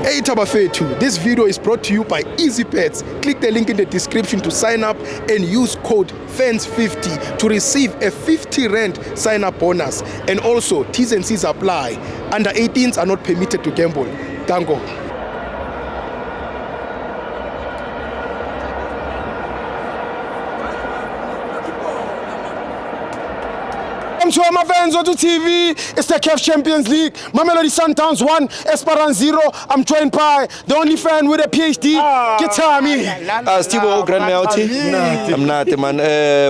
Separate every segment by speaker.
Speaker 1: Hey Tabafethu, this video is brought to you by EASYBET. Click the link in the description to sign up and use code FANS50 to receive a 50 Rand sign-up bonus. And also, T&Cs apply. Under 18s are not permitted to gamble. Tango. To my FANS Wethu TV, it's the CAF Champions League. Mamelodi Sundowns 1, Esperance 0. I'm joined by the only fan with a PhD, Kitami.
Speaker 2: Steve Grandmelty. I'm not, man.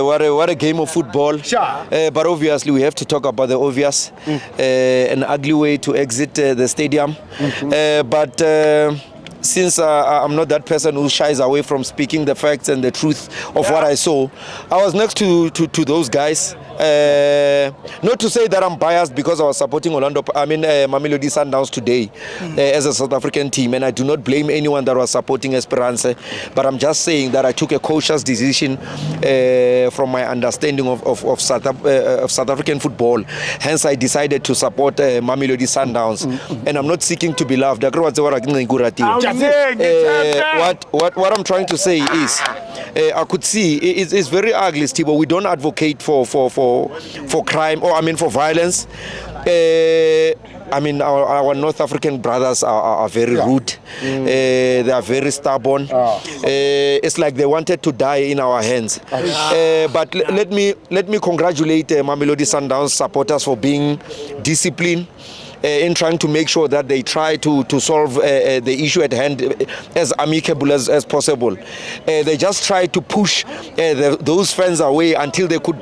Speaker 2: What a game of football. But obviously, we have to talk about the obvious. An ugly way to exit the stadium. Since I'm not that person who shies away from speaking the facts and the truth of what I saw, I was next to those guys. Not to say that I'm biased because I was supporting Mamelodi Sundowns today as a South African team, and I do not blame anyone that was supporting Esperance, but I'm just saying that I took a cautious decision from my understanding of South African football. Hence, I decided to support Mamelodi Sundowns, and I'm not seeking to be loved. What I'm trying to say is, I could see it's very ugly, Steve. We don't advocate for crime or for violence. Our North African brothers are very rude. They are very stubborn. It's like they wanted to die in our hands. But let me congratulate Mamelodi Sundowns supporters for being disciplined in trying to make sure that they try to solve the issue at hand as amicable as possible. They just try to push those fans away until they could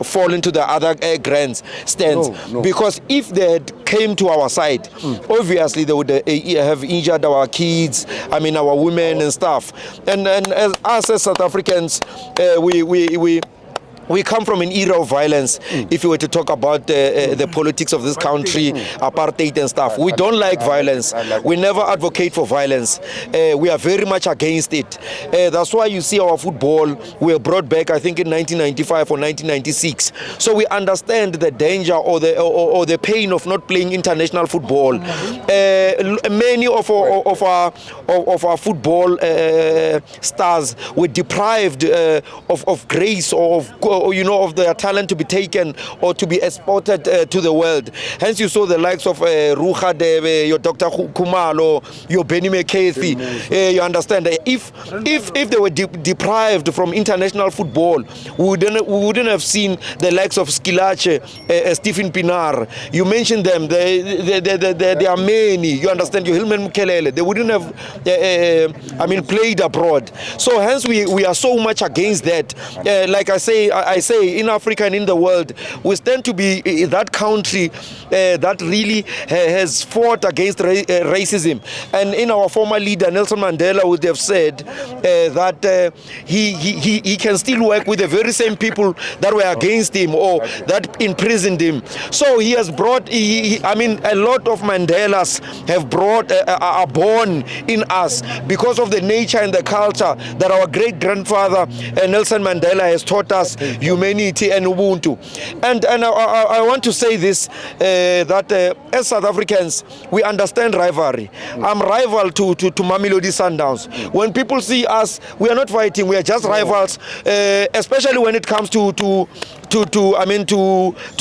Speaker 2: fall into the other grandstands. Because if they had came to our side, obviously they would have injured our kids, our women and stuff. And as us as South Africans, we come from an era of violence. If you were to talk about the politics of this country, apartheid and stuff, we don't like violence. We never advocate for violence. We are very much against it. That's why you see our football, we were brought back, I think, in 1995 or 1996. So we understand the danger or the pain of not playing international football. Many of our football stars were deprived of grace or of their talent to be taken or to be exported to the world. Hence you saw the likes of Rucha Debe, your Dr. Kumalo, your Benny McCarthy. You understand that if they were deprived from international football, we wouldn't have seen the likes of Skilache, Stephen Pinar. You mentioned them. There are many. You understand? You Hilman Mukelele. They wouldn't have played abroad. So hence we are so much against that. Like I say, in Africa and in the world, we stand to be that country that really has fought against racism. And in our former leader, Nelson Mandela, would have said that he can still work with the very same people that were against him or that imprisoned him. So he has brought, a lot of Mandelas are born in us because of the nature and the culture that our great-grandfather Nelson Mandela has taught us, humanity and Ubuntu. And I want to say this, that as South Africans, we understand rivalry. I'm rival to Mamelodi Sundowns. When people see us, we are not fighting, we are just rivals, especially when it comes to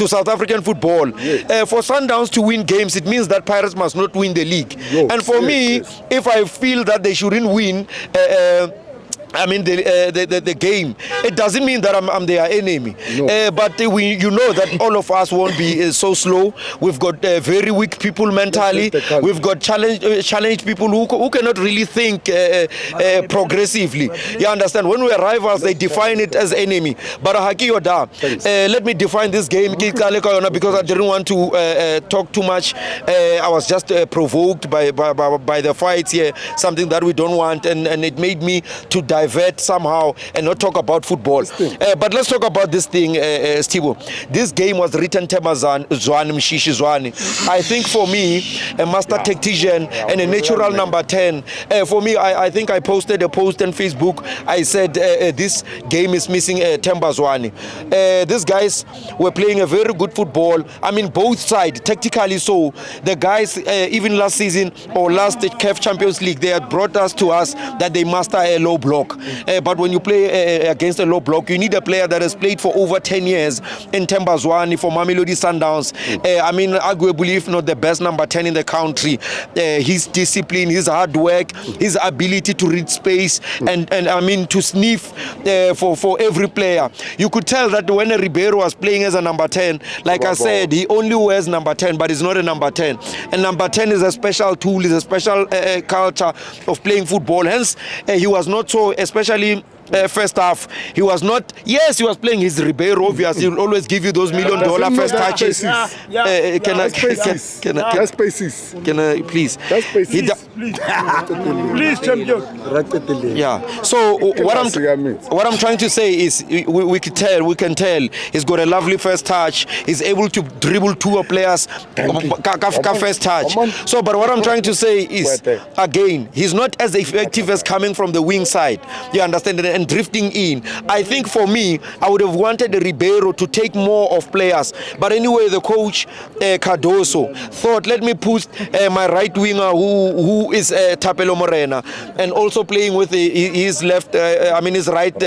Speaker 2: South African football. For Sundowns to win games, it means that Pirates must not win the league. And for me, if I feel that they shouldn't win the game, it doesn't mean that I'm their enemy. But you know that all of us won't be so slow. We've got very weak people mentally. We've got challenged people who cannot really think progressively. You understand? When we are rivals, they define it as enemy. But let me define this game because I didn't want to talk too much. I was just provoked by the fights here, something that we don't want, and it made me to divert somehow and not talk about football. But let's talk about this thing, Stibo. This game was written Temazan Zwane Mshishi Zwane. I think for me, a master tactician and a natural number 10. For me, I think I posted a post on Facebook. I said this game is missing Temba Zwane. These guys were playing a very good football. I mean, both sides, tactically so. The guys, even last season or last CAF Champions League, they had brought us to us that they master a low block. But when you play against a low block, you need a player that has played for over 10 years in Temba Zwane for Mamelodi Sundowns. I mean, arguably, if not the best number 10 in the country. His discipline, his hard work, his ability to read space, and I mean, to sniff for every player. You could tell that when Ribeiro was playing as a number 10, like I said, he only wears number 10, but he's not a number 10. And number 10 is a special tool, is a special culture of playing football. Hence, he was not so, especially first half, he was not. Yes, he was playing his Ribeiro. Obviously, he'll always give you those $1 million first touches. Can I please?
Speaker 3: Please, champion.
Speaker 2: Yeah. So what I'm trying to say is we can tell he's got a lovely first touch. He's able to dribble two players. First touch. So, but what I'm trying to say is, again, he's not as effective as coming from the wing side. You understand? And drifting in. I think for me, I would have wanted Ribeiro to take more of players. But anyway, the coach Cardoso thought, let me put my right winger who is Tapelo Morena, and also playing with his left, his right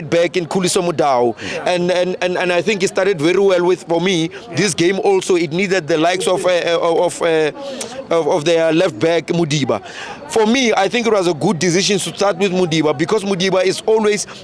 Speaker 2: back in Khuliso Mudau. And I think he started very well with, for me, this game also. It needed the likes of their left back Mudiba. For me, I think it was a good decision to start with Mudiba, because Mudiba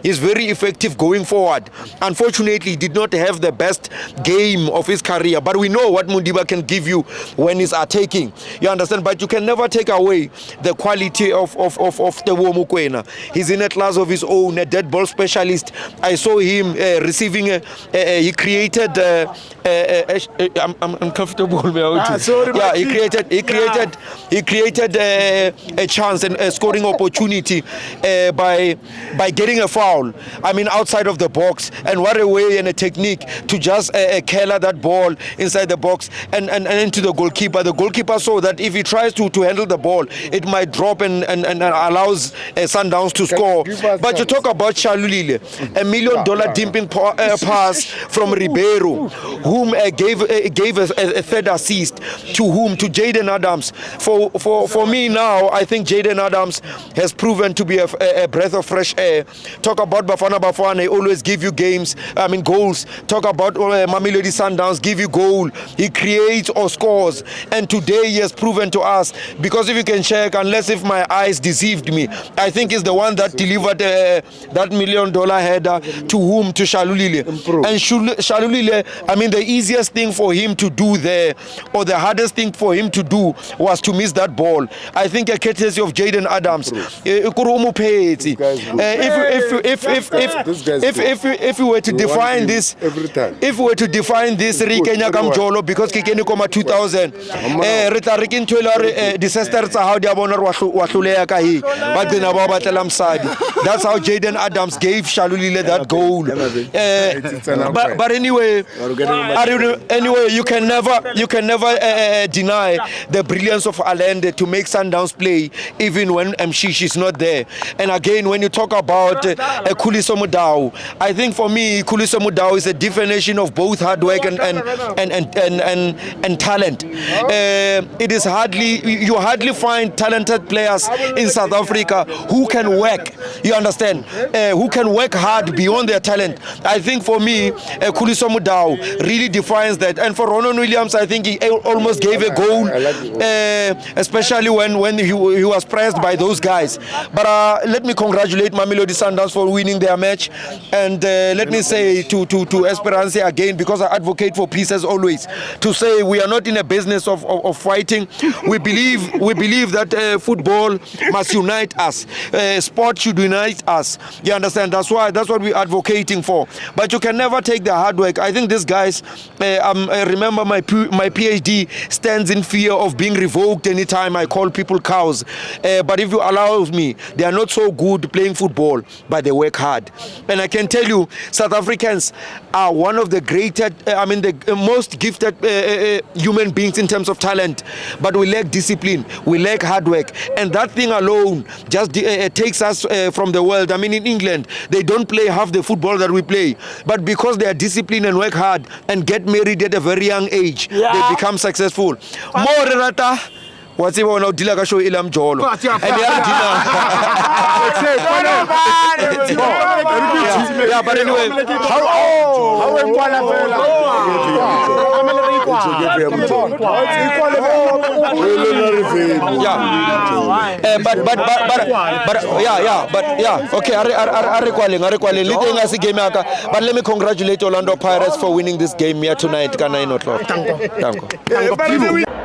Speaker 2: is very effective going forward. Unfortunately, he did not have the best game of his career, but we know what Mudiba can give you when he's attacking. You understand? But you can never take away the quality of the Mukwena. He's in a class of his own, a dead ball specialist. I saw him receiving he created I'm uncomfortable. Yeah, he created a chance and a scoring opportunity by getting a foul. I mean, outside of the box, and what a way and a technique to just collar that ball inside the box and into the goalkeeper. The goalkeeper saw that if he tries to handle the ball, it might drop and allows Sundowns to score. But you talk about Shalulile, $1 million dimping pass from Ribeiro, whom gave a third assist to Jaden Adams. For me now, I think Jaden Adams has proven to be a breath of fresh air. Talk about Bafana, they always give you goals. Talk about Mamelodi Sundowns, give you goal. He creates or scores. And today he has proven to us, because if you can check, unless if my eyes deceived me, I think he's the one that delivered that $1 million header to Shalulile. And Shalulile, I mean, the easiest thing for him to do there, or the hardest thing for him to do, was to miss that ball. I think a courtesy of Jaden Adams. If we were to define this, Rikenya Kamjolo, because Kikeni Koma 2000, Ritarikin Twiller disaster how the Abonar Watulea Kahi, but the Nababa Telam side. That's how Jaden Adams gave Shalulile that goal. But anyway, you can never deny the brilliance of Allende to make Sundowns play even when Mshishi is not there. And again, when you talk about Khuliso Mudau, I think for me Khuliso Mudau is a definition of both hard work and talent. You hardly find talented players in South Africa who can work. You understand? Who can work hard beyond their talent. I think for me, Khuliso Mudau really defines that. And for Ronan Williams, I think he almost gave a goal, especially when he was pressed by those guys. But let me congratulate Mamelodi Sundowns for winning their match, and let me say to Esperance again, because I advocate for peace as always, to say we are not in a business of fighting. We believe that football must unite us. Sport should unite us. You understand? That's what we're advocating for. But you can never take the hard work. I think these guys, I remember my PhD stands in fear of being revoked anytime I call people cows. skills. But if you allow me, they are not so good playing football, but they work hard. And I can tell you, South Africans are one of the greatest, the most gifted human beings in terms of talent. But we lack discipline, we lack hard work. And that thing alone just takes us from the world. I mean, in England, they don't play half the football that we play. But because they are disciplined and work hard and get married at a very young age, they become successful. More rata, what's even now Dilaga show Ilam Jolo. And yeah, but anyway, okay, but let me congratulate Orlando Pirates for winning this game here tonight. 9 o'clock. Thank you.